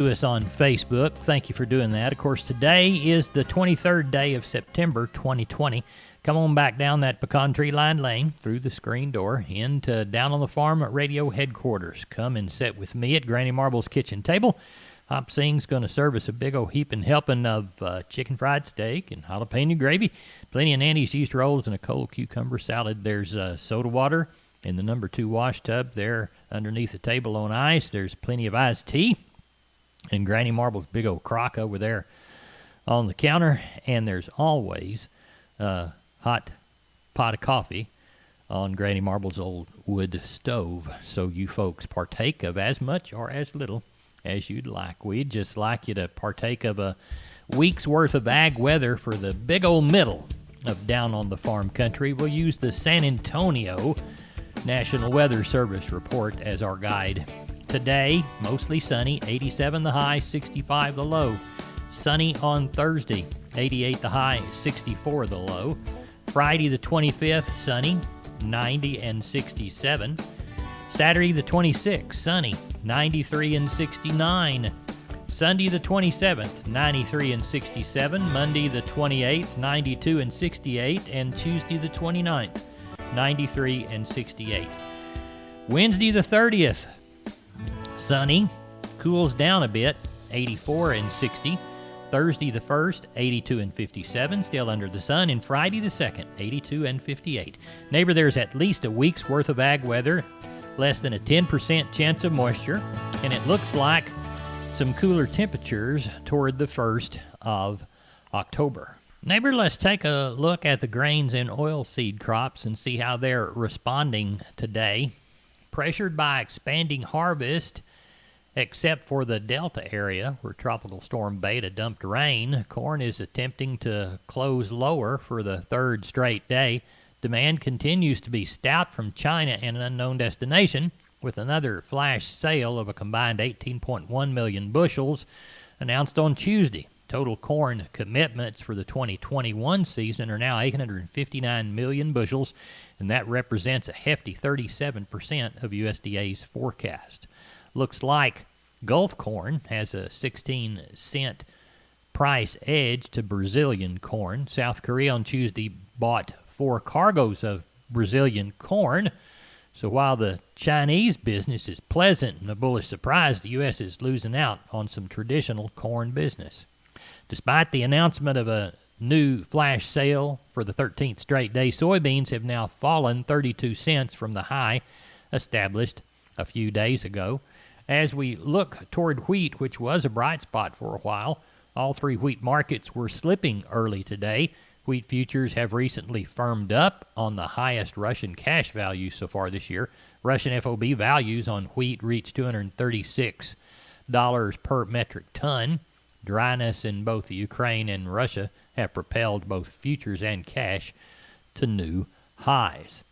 To us on Facebook. Thank you for doing that. Of course, today is the 23rd day of September 2020. Come on back down that pecan tree lined lane through the screen door into Down on the Farm radio headquarters. Come and sit with me at Granny Marble's kitchen table. Hop Sing's going to serve us a big old heaping helping of chicken fried steak and jalapeno gravy, plenty of Nanny's yeast rolls, and a cold cucumber salad. There's soda water in the number 2 wash tub there underneath the table on ice. There's plenty of iced tea in Granny Marble's big old crock over there on the counter. And there's always a hot pot of coffee on Granny Marble's old wood stove. So you folks partake of as much or as little as you'd like. We'd just like you to partake of a week's worth of ag weather for the big old middle of Down on the Farm country. We'll use the San Antonio National Weather Service report as our guide. Today, mostly sunny, 87 the high, 65 the low. Sunny on Thursday, 88 the high, 64 the low. Friday the 25th, sunny, 90 and 67. Saturday the 26th, sunny, 93 and 69. Sunday the 27th, 93 and 67. Monday the 28th, 92 and 68. And Tuesday the 29th, 93 and 68. Wednesday the 30th, sunny, cools down a bit, 84 and 60. Thursday the 1st, 82 and 57, still under the sun. And Friday the 2nd, 82 and 58. Neighbor, there's at least a week's worth of ag weather, less than a 10% chance of moisture, and it looks like some cooler temperatures toward the 1st of October. Neighbor, let's take a look at the grains and oilseed crops and see how they're responding today. Pressured by expanding harvest, except for the Delta area where Tropical Storm Beta dumped rain, corn is attempting to close lower for the 3rd straight day. Demand continues to be stout from China and an unknown destination, with another flash sale of a combined 18.1 million bushels announced on Tuesday. Total corn commitments for the 2021 season are now 859 million bushels, and that represents a hefty 37% of USDA's forecast. Looks like Gulf corn has a 16-cent price edge to Brazilian corn. South Korea on Tuesday bought 4 cargoes of Brazilian corn. So while the Chinese business is pleasant and a bullish surprise, the U.S. is losing out on some traditional corn business. Despite the announcement of a new flash sale for the 13th straight day, soybeans have now fallen 32 cents from the high established a few days ago. As we look toward wheat, which was a bright spot for a while, all 3 wheat markets were slipping early today. Wheat futures have recently firmed up on the highest Russian cash value so far this year. Russian FOB values on wheat reached $236 per metric ton. Dryness in both the Ukraine and Russia have propelled both futures and cash to new highs.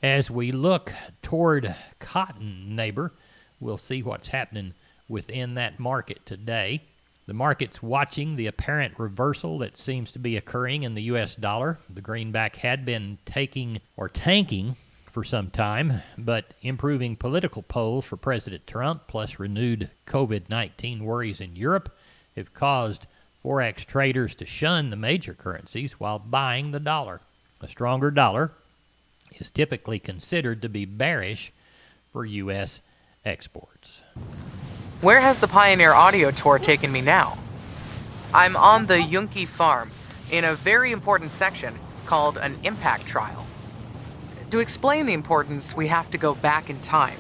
As we look toward cotton, neighbor, we'll see what's happening within that market today. The market's watching the apparent reversal that seems to be occurring in the U.S. dollar. The greenback had been tanking for some time, but improving political polls for President Trump, plus renewed COVID-19 worries in Europe, have caused Forex traders to shun the major currencies while buying the dollar. A stronger dollar is typically considered to be bearish for U.S. exports. Where has the Pioneer Audio Tour taken me now? I'm on the Yunke farm in a very important section called an impact trial. To explain the importance, we have to go back in time.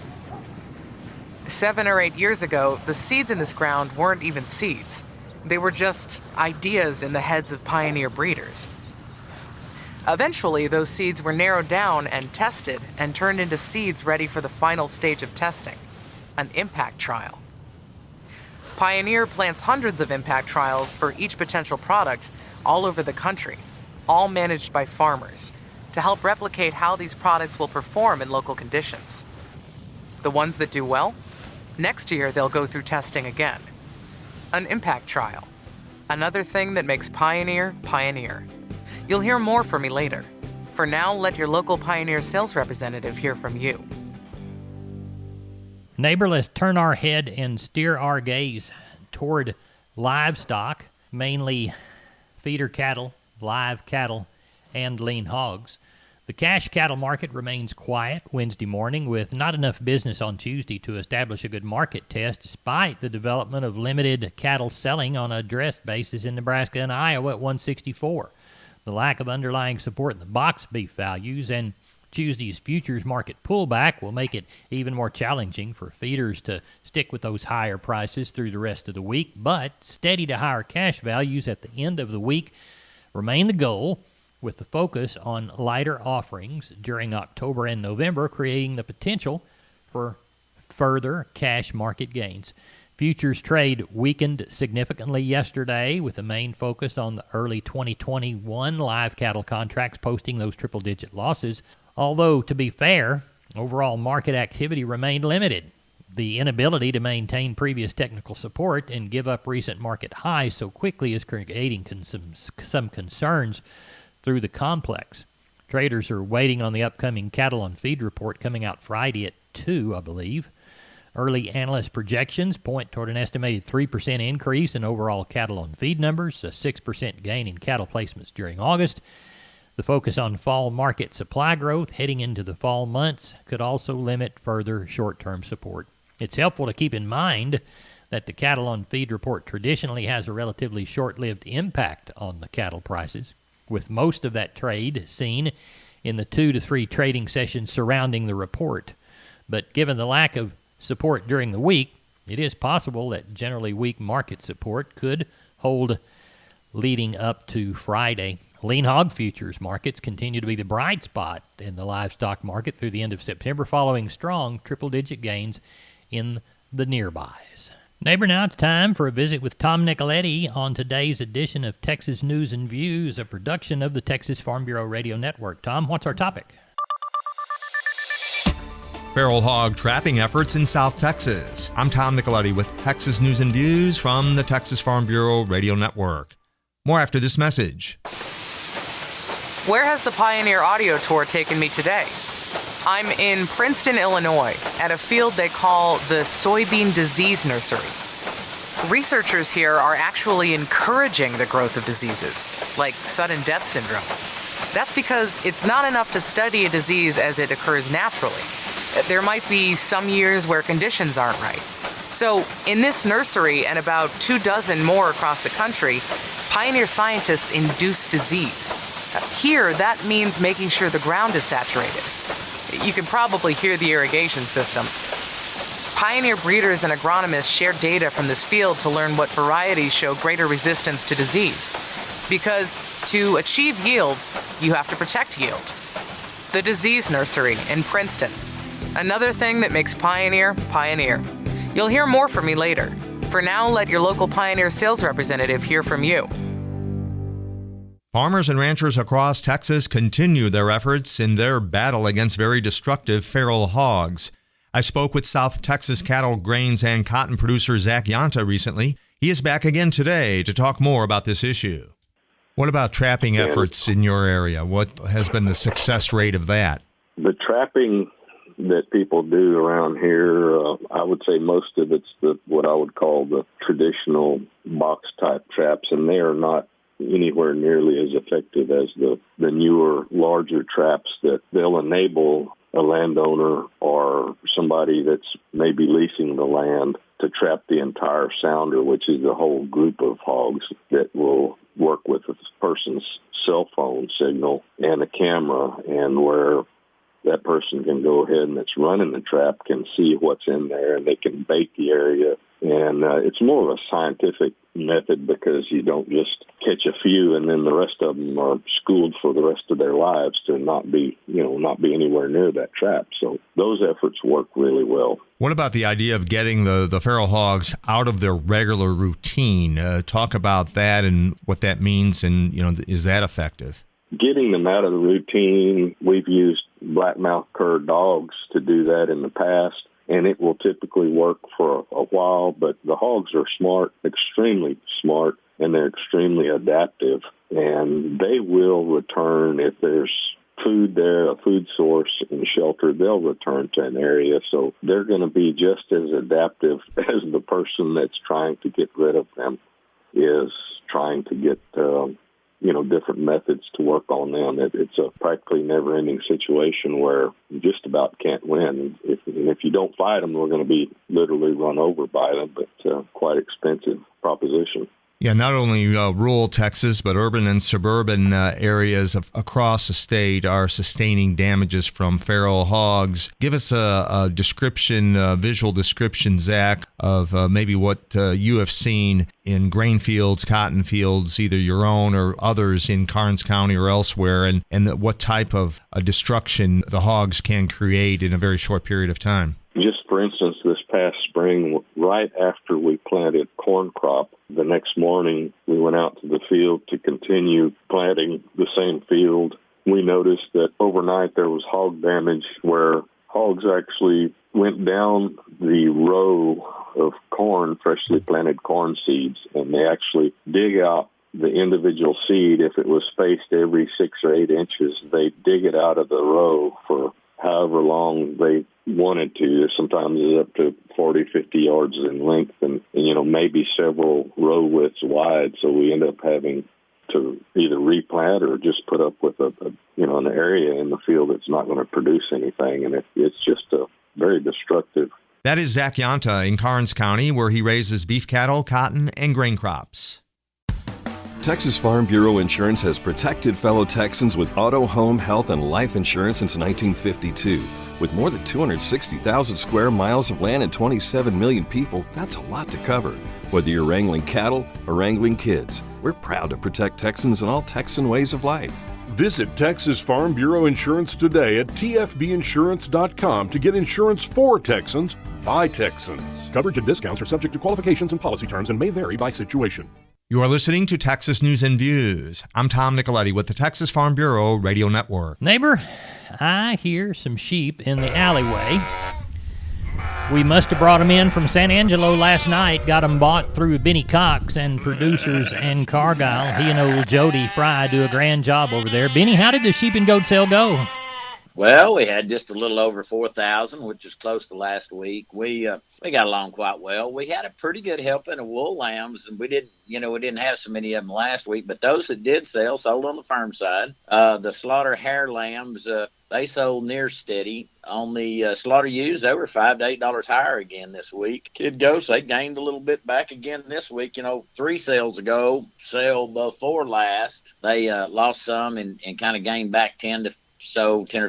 7 or 8 years ago, the seeds in this ground weren't even seeds. They were just ideas in the heads of pioneer breeders. Eventually, those seeds were narrowed down and tested and turned into seeds ready for the final stage of testing, an impact trial. Pioneer plants hundreds of impact trials for each potential product all over the country, all managed by farmers, to help replicate how these products will perform in local conditions. The ones that do well, next year they'll go through testing again. An impact trial, another thing that makes Pioneer, Pioneer. You'll hear more from me later. For now, let your local Pioneer sales representative hear from you. Neighbor, let's turn our head and steer our gaze toward livestock, mainly feeder cattle, live cattle, and lean hogs. The cash cattle market remains quiet Wednesday morning, with not enough business on Tuesday to establish a good market test, despite the development of limited cattle selling on a dressed basis in Nebraska and Iowa at 164. The lack of underlying support in the box beef values and Tuesday's futures market pullback will make it even more challenging for feeders to stick with those higher prices through the rest of the week, but steady to higher cash values at the end of the week remain the goal, with the focus on lighter offerings during October and November, creating the potential for further cash market gains. Futures trade weakened significantly yesterday, with the main focus on the early 2021 live cattle contracts posting those triple-digit losses. Although, to be fair, overall market activity remained limited. The inability to maintain previous technical support and give up recent market highs so quickly is creating some concerns through the complex. Traders are waiting on the upcoming cattle on feed report coming out Friday at 2, I believe. Early analyst projections point toward an estimated 3% increase in overall cattle on feed numbers, a 6% gain in cattle placements during August. The focus on fall market supply growth heading into the fall months could also limit further short-term support. It's helpful to keep in mind that the cattle on feed report traditionally has a relatively short-lived impact on the cattle prices, with most of that trade seen in the 2 to 3 trading sessions surrounding the report. But given the lack of support during the week, it is possible that generally weak market support could hold leading up to Friday. Lean hog futures markets continue to be the bright spot in the livestock market through the end of September, following strong triple-digit gains in the nearbys. Neighbor, now it's time for a visit with Tom Nicoletti on today's edition of Texas News and Views, a production of the Texas Farm Bureau Radio Network. Tom, what's our topic? Feral hog trapping efforts in South Texas. I'm Tom Nicoletti with Texas News and Views from the Texas Farm Bureau Radio Network. More after this message. Where has the Pioneer Audio Tour taken me today? I'm in Princeton, Illinois, at a field they call the Soybean Disease Nursery. Researchers here are actually encouraging the growth of diseases, like sudden death syndrome. That's because it's not enough to study a disease as it occurs naturally. There might be some years where conditions aren't right. So, in this nursery and about 24 more across the country, Pioneer scientists induce disease. Here, that means making sure the ground is saturated. You can probably hear the irrigation system. Pioneer breeders and agronomists share data from this field to learn what varieties show greater resistance to disease. Because to achieve yield, you have to protect yield. The Disease Nursery in Princeton. Another thing that makes Pioneer, Pioneer. You'll hear more from me later. For now, let your local Pioneer sales representative hear from you. Farmers and ranchers across Texas continue their efforts in their battle against very destructive feral hogs. I spoke with South Texas cattle, grains, and cotton producer Zach Yanta recently. He is back again today to talk more about this issue. What about trapping efforts in your area? What has been the success rate of that? The trapping that people do around here, I would say most of it's what I would call the traditional box-type traps, and they are not anywhere nearly as effective as the newer, larger traps that they'll enable a landowner or somebody that's maybe leasing the land to trap the entire sounder, which is the whole group of hogs that will work with a person's cell phone signal and a camera, and where that person can go ahead and that's running the trap can see what's in there, and they can bait the area. And it's more of a scientific method because you don't just catch a few and then the rest of them are schooled for the rest of their lives to not be anywhere near that trap. So those efforts work really well. What about the idea of getting the feral hogs out of their regular routine? Talk about that and what that means, and is that effective? Getting them out of the routine, we've used black-mouth cur dogs to do that in the past, and it will typically work for a while, but the hogs are smart, extremely smart, and they're extremely adaptive, and they will return if there's food there, a food source and shelter, they'll return to an area. So they're going to be just as adaptive as the person that's trying to get rid of them is trying to get, different methods to work on them. It's a practically never-ending situation where you just about can't win. If you don't fight them, we're going to be literally run over by them, but quite expensive proposition. Yeah, not only rural Texas, but urban and suburban areas across the state are sustaining damages from feral hogs. Give us a description, visual description, Zach, of maybe what you have seen in grain fields, cotton fields, either your own or others in Karnes County or elsewhere, and what type of destruction the hogs can create in a very short period of time. Just for instance, this past spring, right after we planted corn crop, the next morning we went out to the field to continue planting the same field. We noticed that overnight there was hog damage where hogs actually went down the row of corn, freshly planted corn seeds, and they actually dig out the individual seed. If it was spaced every 6 or 8 inches, they dig it out of the row for however long they wanted to. Sometimes it's up to 40, 50 yards in length and maybe several row widths wide. So we end up having to either replant or just put up with an area in the field that's not going to produce anything. And it's just very destructive. That is Zach Yanta in Karnes County, where he raises beef cattle, cotton, and grain crops. Texas Farm Bureau Insurance has protected fellow Texans with auto, home, health, and life insurance since 1952. With more than 260,000 square miles of land and 27 million people, that's a lot to cover. Whether you're wrangling cattle or wrangling kids, we're proud to protect Texans in all Texan ways of life. Visit Texas Farm Bureau Insurance today at tfbinsurance.com to get insurance for Texans by Texans. Coverage and discounts are subject to qualifications and policy terms and may vary by situation. You are listening to Texas News and Views. I'm Tom Nicoletti with the Texas Farm Bureau Radio Network. Neighbor, I hear some sheep in the alleyway. We must have brought them in from San Angelo last night, got them bought through Benny Cox and Producers and Cargyle. He and old Jody Fry do a grand job over there. Benny, how did the sheep and goat sale go? Well, we had just a little over 4,000, which is close to last week. We got along quite well. We had a pretty good helping of wool lambs, and we didn't have so many of them last week. But those that did sell sold on the firm side. The slaughter hair lambs, they sold near steady. On the slaughter ewes, they were $5 to $8 higher again this week. Kid goats, they gained a little bit back again this week. 3 sales ago, sale before last, they lost some and kind of gained back 10 or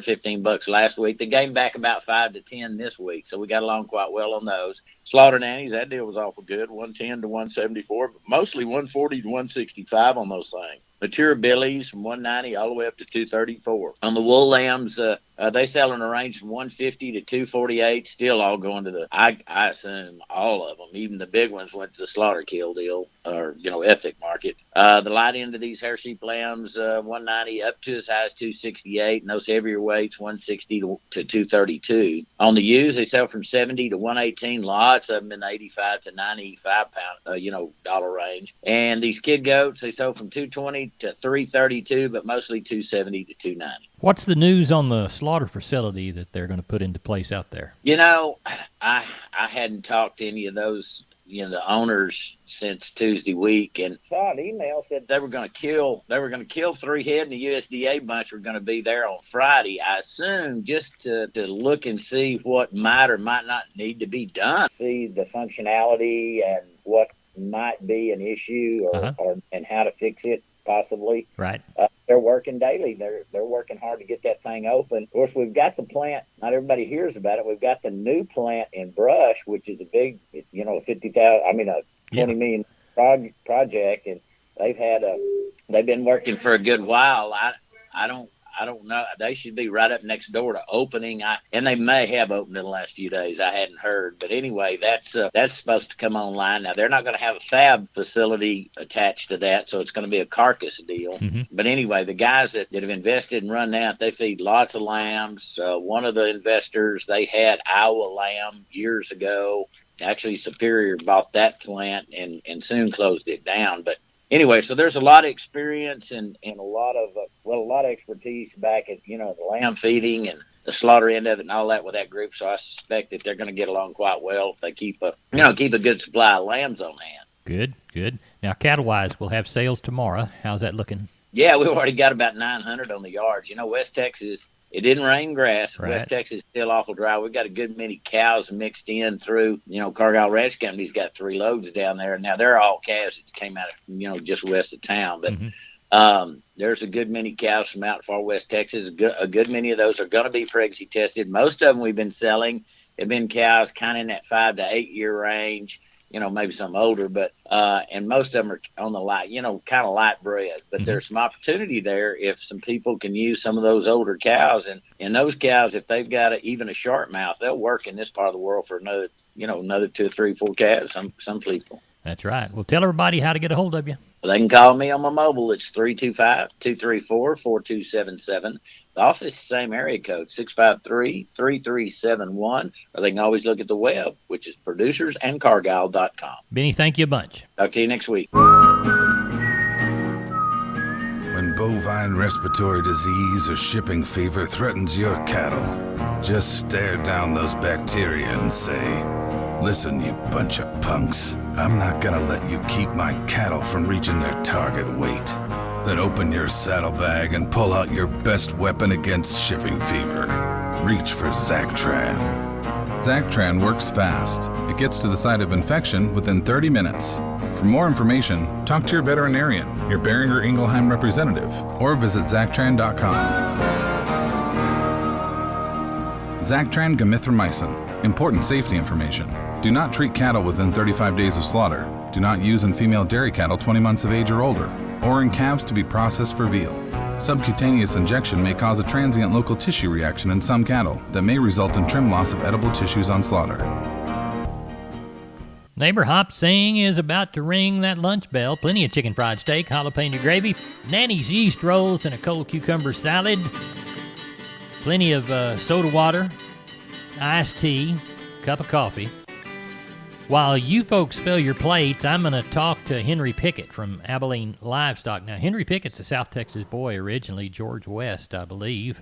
$15 last week. They gained back about 5 to 10 this week, so we got along quite well on those. Slaughter nannies, that deal was awful good, 110 to 174, but mostly 140 to 165 on those things. Mature billies from 190 all the way up to 234. On the wool lambs, they sell in a range from 150 to 248, still all going to I assume all of them, even the big ones went to the slaughter kill deal or, ethic market. The light end of these hair sheep lambs, 190 up to as high as 268, and those heavier weights, 160 to 232. On the ewes, they sell from 70 to 118, lots of them in the 85 to 95 pound, dollar range. And these kid goats, they sell from 220 to 332, but mostly 270 to 290. What's the news on the slaughter facility that they're going to put into place out there? I hadn't talked to any of those, the owners since Tuesday week, and saw an email said they were going to kill 3 head, and the USDA bunch were going to be there on Friday. I assume just to look and see what might or might not need to be done, see the functionality and what might be an issue or and how to fix it possibly. Right. They're working daily. They're working hard to get that thing open. Of course, we've got the plant. Not everybody hears about it. We've got the new plant in Brush, which is a big, a $20 million project, and they've been working for a good while. I don't know. They should be right up next door to opening. And they may have opened in the last few days. I hadn't heard. But anyway, that's supposed to come online. Now, they're not going to have a fab facility attached to that, so it's going to be a carcass deal. Mm-hmm. But anyway, the guys that have invested and run that, they feed lots of lambs. One of the investors, they had Iowa lamb years ago. Actually, Superior bought that plant and soon closed it down. But anyway, so there's a lot of experience and a lot of a lot of expertise back at, the lamb feeding and the slaughter end of it and all that with that group. So I suspect that they're going to get along quite well if they keep a good supply of lambs on hand. Good, good. Now, cattle-wise, we'll have sales tomorrow. How's that looking? Yeah, we've already got about 900 on the yards. West Texas, it didn't rain grass. Right. West Texas is still awful dry. We've got a good many cows mixed in through, Cargill Ranch Company's got 3 loads down there. Now, they're all calves that came out of, just west of town. But there's a good many cows from out far West Texas. A good many of those are going to be pregnancy tested. Most of them we've been selling have been cows kind of in that 5 to 8 year range. Maybe some older, but and most of them are on the light, kind of light bred. But there's some opportunity there if some people can use some of those older cows. And those cows, if they've got even a sharp mouth, they'll work in this part of the world for another 2, 3, 4 calves. Some people. That's right. Well, tell everybody how to get a hold of you. They can call me on my mobile. It's 325-234-4277. The office, same area code, 653-3371. Or they can always look at the web, which is producersandcargill.com. Benny, thank you a bunch. Talk to you next week. When bovine respiratory disease or shipping fever threatens your cattle, just stare down those bacteria and say, "Listen, you bunch of punks, I'm not gonna let you keep my cattle from reaching their target weight." Then open your saddlebag and pull out your best weapon against shipping fever. Reach for Zactran. Zactran works fast. It gets to the site of infection within 30 minutes. For more information, talk to your veterinarian, your Beringer Ingelheim representative, or visit Zactran.com. Zactran Gomithramycin. Important safety information. Do not treat cattle within 35 days of slaughter. Do not use in female dairy cattle 20 months of age or older, or in calves to be processed for veal. Subcutaneous injection may cause a transient local tissue reaction in some cattle that may result in trim loss of edible tissues on slaughter. Neighbor Hop Sing is about to ring that lunch bell. Plenty of chicken fried steak, jalapeno gravy, Nanny's yeast rolls, and a cold cucumber salad. Plenty of soda water, iced tea, cup of coffee. While you folks fill your plates, I'm going to talk to Henry Pickett from Abilene Livestock. Now, Henry Pickett's a South Texas boy originally, George West, I believe.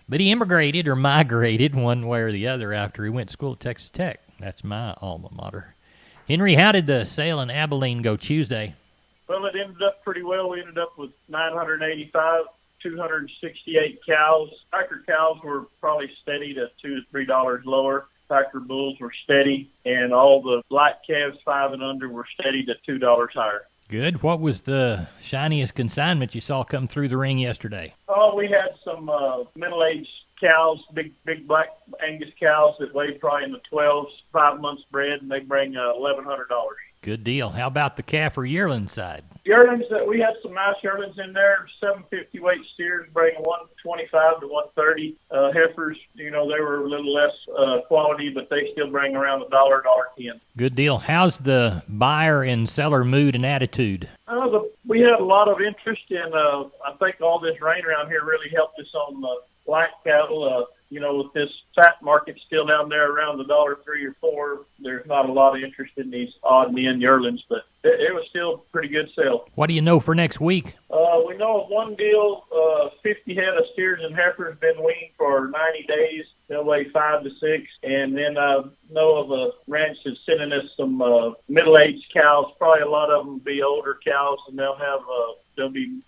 But he immigrated or migrated one way or the other after he went to school at Texas Tech. That's my alma mater. Henry, how did the sale in Abilene go Tuesday? Well, it ended up pretty well. We ended up with 985, 268 cows. Packer cows were probably steady to $2 to $3 lower. Packer bulls were steady, and all the light calves 5 and under were steady to $2 higher. Good. What was the shiniest consignment you saw come through the ring yesterday? Oh, we had some middle-aged cows, big black Angus cows that weighed probably in the 12s, 5 months bred, and they bring $1,100. Good deal. How about the calf or yearling side? Yearlings, we had some nice yearlings in there. 750 weight steers bringing 125 to 130. Heifers, they were a little less quality, but they still bring around $1.10. Good deal. How's the buyer and seller mood and attitude? We had a lot of interest in. I think all this rain around here really helped us on the black cattle. With this fat market still down there around $1.03 or $1.04, there's not a lot of interest in these odd and end yearlings, but it was still a pretty good sale. What do you know for next week? We know of one deal, 50 head of steers and heifers been weaned for 90 days. They'll weigh 5 to 6. And then I know of a ranch that's sending us some middle-aged cows. Probably a lot of them will be older cows, and they'll be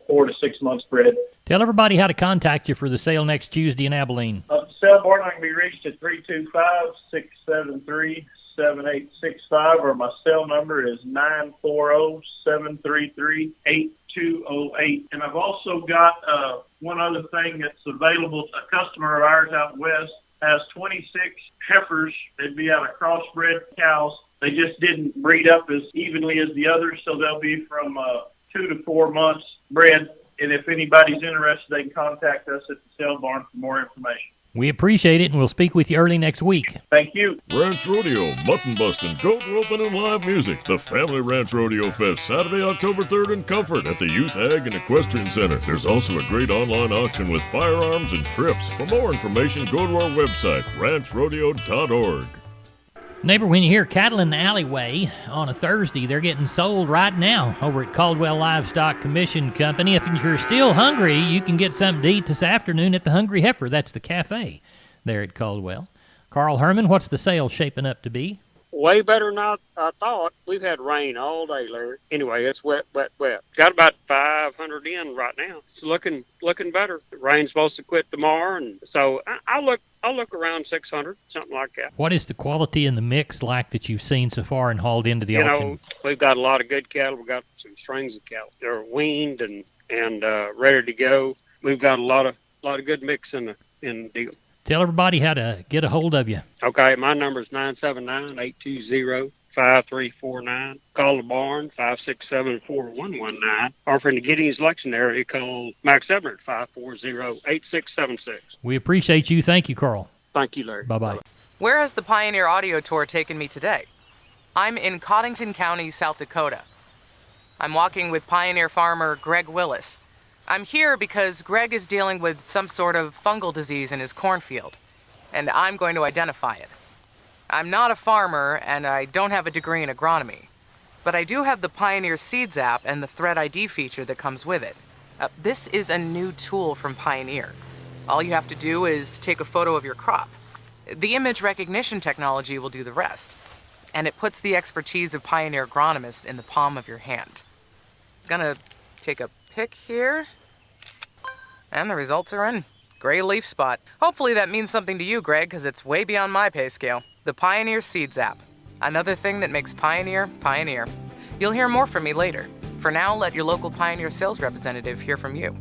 4 to 6 months bred. Tell everybody how to contact you for the sale next Tuesday in Abilene. The sale board, I can be reached at 325-673-7865, or my cell number is 940-733-8208. And I've also got one other thing that's available. A customer of ours out west has 26 heifers. They'd be out of crossbred cows. They just didn't breed up as evenly as the others, so they'll be from 2 to 4 months bred. And if anybody's interested, they can contact us at the sale barn for more information. We appreciate it, and we'll speak with you early next week. Thank you. Ranch Rodeo, mutton busting, goat roping, and live music. The Family Ranch Rodeo Fest, Saturday, October 3rd in Comfort at the Youth Ag and Equestrian Center. There's also a great online auction with firearms and trips. For more information, go to our website, ranchrodeo.org. Neighbor, when you hear cattle in the alleyway on a Thursday, they're getting sold right now over at Caldwell Livestock Commission Company. If you're still hungry, you can get something to eat this afternoon at the Hungry Heifer. That's the cafe there at Caldwell. Carl Herman, what's the sale shaping up to be? Way better than I thought. We've had rain all day, Larry. Anyway, it's wet. Got about 500 in right now. It's looking better. The rain's supposed to quit tomorrow, and so I'll look around 600, something like that. What is the quality in the mix like that you've seen so far and hauled into the auction? You know, we've got a lot of good cattle. We've got some strings of cattle. They're weaned and ready to go. We've got a lot of good mix in the deal. Tell everybody how to get a hold of you. Okay, my number is 979-820-5349. Call the barn, 567-4119. Or from the Giddings election area, call Max Ebner at 540-8676. We appreciate you. Thank you, Carl. Thank you, Larry. Bye-bye. Where has the Pioneer Audio Tour taken me today? I'm in Cottington County, South Dakota. I'm walking with pioneer farmer Greg Willis. I'm here because Greg is dealing with some sort of fungal disease in his cornfield, and I'm going to identify it. I'm not a farmer, and I don't have a degree in agronomy, but I do have the Pioneer Seeds app and the Threat ID feature that comes with it. This is a new tool from Pioneer. All you have to do is take a photo of your crop. The image recognition technology will do the rest, and it puts the expertise of Pioneer agronomists in the palm of your hand. Gonna take a pic here, and the results are in. Gray leaf spot. Hopefully that means something to you, Greg, because it's way beyond my pay scale. The Pioneer Seeds app. Another thing that makes Pioneer, Pioneer. You'll hear more from me later. For now, let your local Pioneer sales representative hear from you.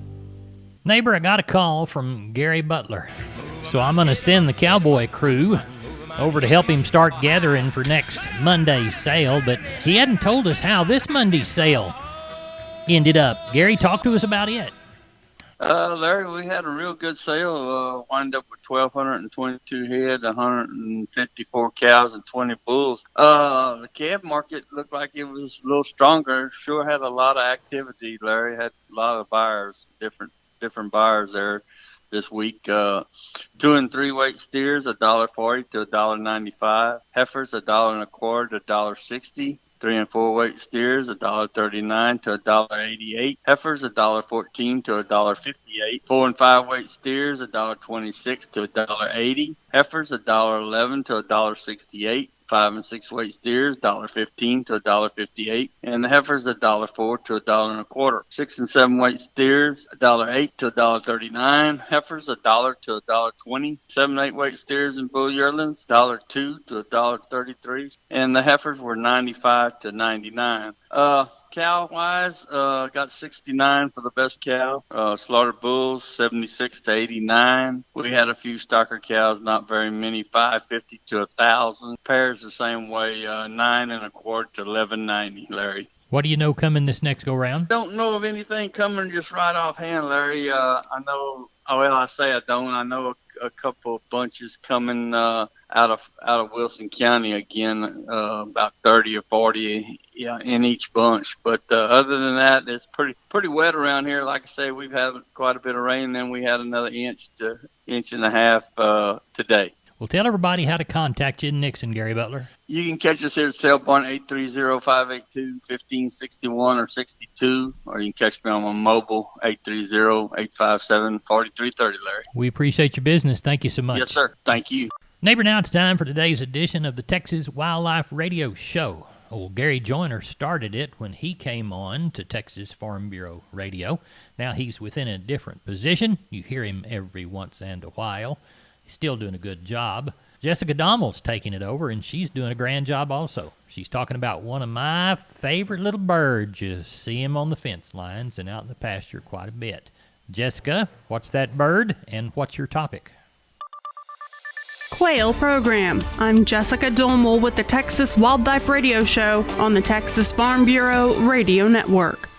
Neighbor, I got a call from Gary Butler. So I'm going to send the cowboy crew over to help him start gathering for next Monday's sale, but he hadn't told us how this Monday's sale ended up. Gary, talk to us about it. Larry, we had a real good sale. Wound up with 1,222 head, 154 cows, and 20 bulls. The calf market looked like it was a little stronger. Sure had a lot of activity, Larry. Had a lot of buyers, different buyers there this week. 2 and 3 weight steers, $1.40 to $1.95. Heifers, $1.25 to $1.60. 3 and 4 weight steers, $1.39 to $1.88. Heifers, $1.14 to $1.58. 4 and 5 weight steers, $1.26 to $1.80. Heifers, $1.11 to $1.68. 5 and 6 weight steers, $1.15 to $1.58, and the heifers $1.04 to $1.25. 6 and 7 weight steers, $1.08 to $1.39. Heifers $1 to $1.20. 7 and 8 weight steers and bull yearlings, $1.02 to $1.33, and the heifers were $95 to $99. Cow-wise, got 69 for the best cow. Slaughtered bulls, 76 to 89. We had a few stocker cows, not very many, 550 to 1,000. Pairs the same way, 9 and a quarter to 1190, Larry. What do you know coming this next go-round? Don't know of anything coming just right offhand, Larry. I know, I say I don't. I know a couple of bunches coming out of Wilson County again, about 30 or 40 in each bunch. But other than that, it's pretty wet around here. Like I say, we've had quite a bit of rain, then we had another inch to inch and a half today. Well, tell everybody how to contact you in Nixon, Gary Butler. You can catch us here at Sale Barn, 830-582-1561 or 62, or you can catch me on my mobile, 830-857-4330, Larry. We appreciate your business. Thank you so much. Yes, sir. Thank you. Neighbor, now it's time for today's edition of the Texas Wildlife Radio Show. Old Gary Joyner started it when he came on to Texas Farm Bureau Radio. Now he's within a different position. You hear him every once and a while. He's still doing a good job. Jessica Dommel's taking it over, and she's doing a grand job also. She's talking about one of my favorite little birds. You see him on the fence lines and out in the pasture quite a bit. Jessica, what's that bird, and what's your topic? Quail Program. I'm Jessica Domel with the Texas Wildlife Radio Show on the Texas Farm Bureau Radio Network.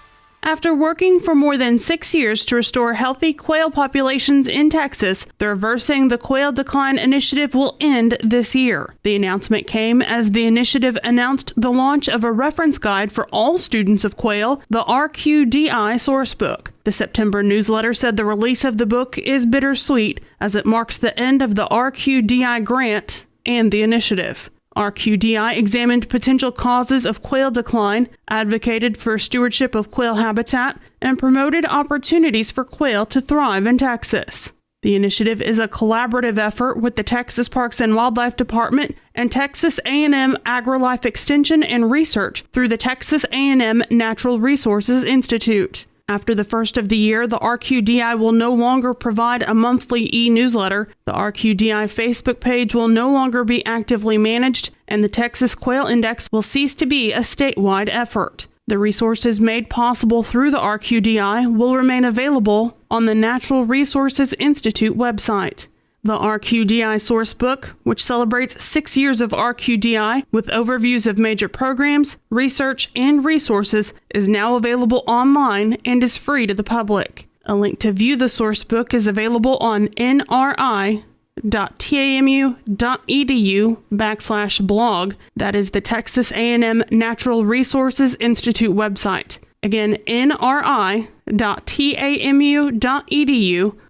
After working for more than 6 years to restore healthy quail populations in Texas, the Reversing the Quail Decline initiative will end this year. The announcement came as the initiative announced the launch of a reference guide for all students of quail, the RQDI Sourcebook. The September newsletter said the release of the book is bittersweet as it marks the end of the RQDI grant and the initiative. RQDI examined potential causes of quail decline, advocated for stewardship of quail habitat, and promoted opportunities for quail to thrive in Texas. The initiative is a collaborative effort with the Texas Parks and Wildlife Department and Texas A&M AgriLife Extension and Research through the Texas A&M Natural Resources Institute. After the first of the year, the RQDI will no longer provide a monthly e-newsletter, the RQDI Facebook page will no longer be actively managed, and the Texas Quail Index will cease to be a statewide effort. The resources made possible through the RQDI will remain available on the Natural Resources Institute website. The RQDI Sourcebook, which celebrates 6 years of RQDI with overviews of major programs, research, and resources, is now available online and is free to the public. A link to view the Sourcebook is available on nri.tamu.edu/blog. That is the Texas A&M Natural Resources Institute website. Again, nri.tamu.edu.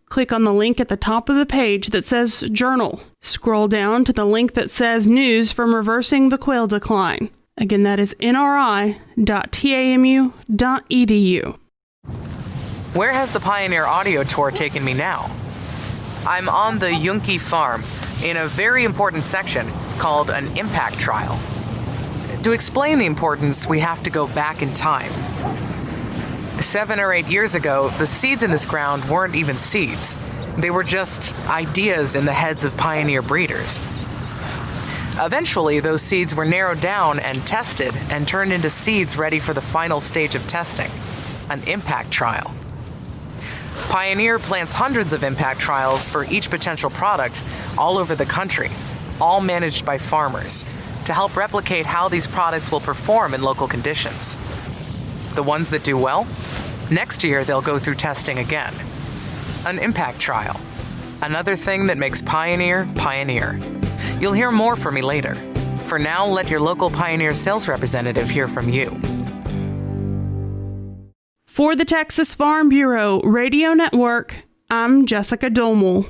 Click on the link at the top of the page that says Journal. Scroll down to the link that says News from Reversing the Quail Decline. Again, that is nri.tamu.edu. Where has the Pioneer Audio Tour taken me now? I'm on the Yunke Farm in a very important section called an impact trial. To explain the importance, we have to go back in time. 7 or 8 years ago, the seeds in this ground weren't even seeds. They were just ideas in the heads of pioneer breeders. Eventually, those seeds were narrowed down and tested and turned into seeds ready for the final stage of testing, an impact trial. Pioneer plants hundreds of impact trials for each potential product all over the country, all managed by farmers, to help replicate how these products will perform in local conditions. The ones that do well, next year they'll go through testing again. An impact trial. Another thing that makes Pioneer, Pioneer. You'll hear more from me later. For now, let your local Pioneer sales representative hear from you. For the Texas Farm Bureau Radio Network, I'm Jessica Domel.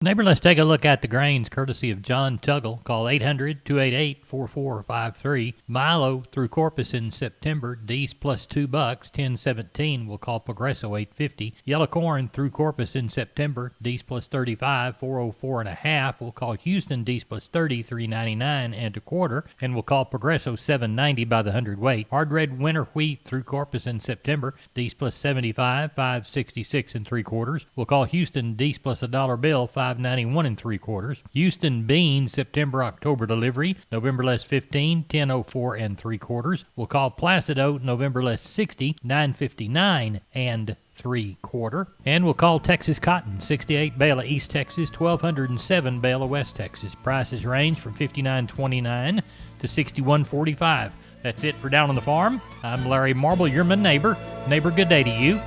Neighbor, let's take a look at the grains courtesy of John Tuggle. Call 800-288-4453. Milo through Corpus in September. D's plus $2, 10.17. We'll call Progresso 850. Yellow corn through Corpus in September. D's plus 35, 404.5. We'll call Houston D's plus 30, 399 and a quarter. And we'll call Progresso 790 by the hundredweight. Hard red winter wheat through Corpus in September. D's plus 75, 566 and three quarters. We'll call Houston D's plus $1 bill, 591 and three quarters. Houston beans September-October delivery, November less 15, 1004 and three quarters. We'll call Placido November less 60, 959 and three quarter. And we'll call Texas cotton 68 bale of East Texas, 1207 bale of West Texas. Prices range from $59.29 to $61.45. That's it for Down on the Farm. I'm Larry Marble, you're my neighbor. Neighbor, good day to you.